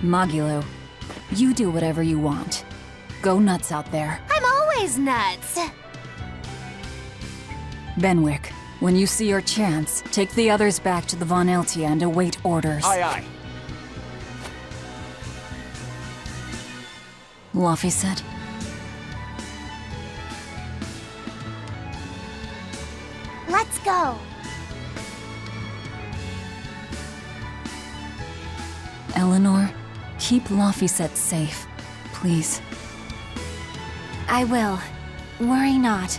Magilo, you do whatever you want. Go nuts out there. I'm always nuts! Benwick, when you see your chance, take the others back to the Von Eltia and await orders. Aye, aye. Laufey said. Let's go. Eleanor, keep Laufey safe, please. I will. Worry not.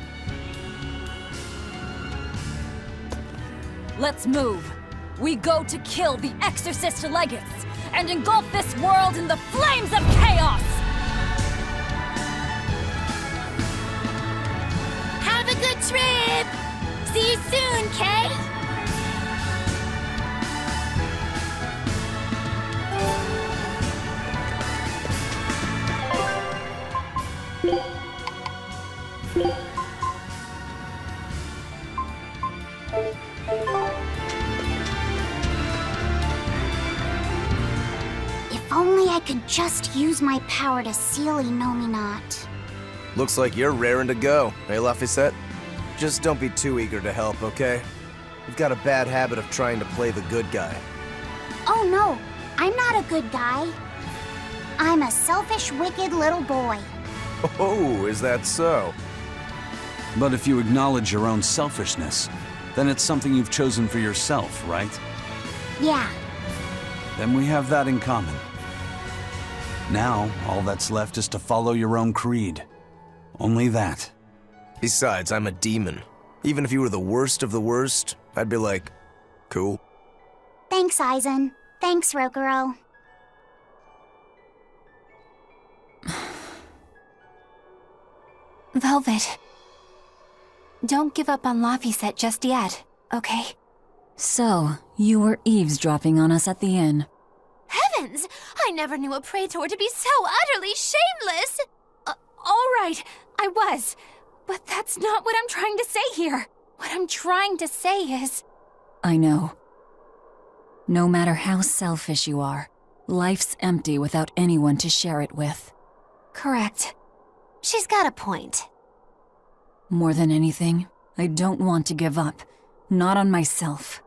Let's move. We go to kill the Exorcist Legates and engulf this world in the flames of chaos! Have a good trip! See you soon, Kay! If only I could just use my power to seal Inominat. Looks like you're raring to go, eh, Laphicet? Just don't be too eager to help, okay? You've got a bad habit of trying to play the good guy. Oh no, I'm not a good guy. I'm a selfish, wicked little boy. Oh, is that so? But if you acknowledge your own selfishness, then it's something you've chosen for yourself, right? Yeah. Then we have that in common. Now, all that's left is to follow your own creed. Only that. Besides, I'm a demon. Even if you were the worst of the worst, I'd be like, cool. Thanks, Aizen. Thanks, Rokuro. Velvet. Don't give up on Laphicet just yet, okay? So, you were eavesdropping on us at the inn. Heavens! I never knew a praetor to be so utterly shameless! All right, I was. But that's not what I'm trying to say here. What I'm trying to say is... I know. No matter how selfish you are, life's empty without anyone to share it with. Correct. She's got a point. More than anything, I don't want to give up. Not on myself.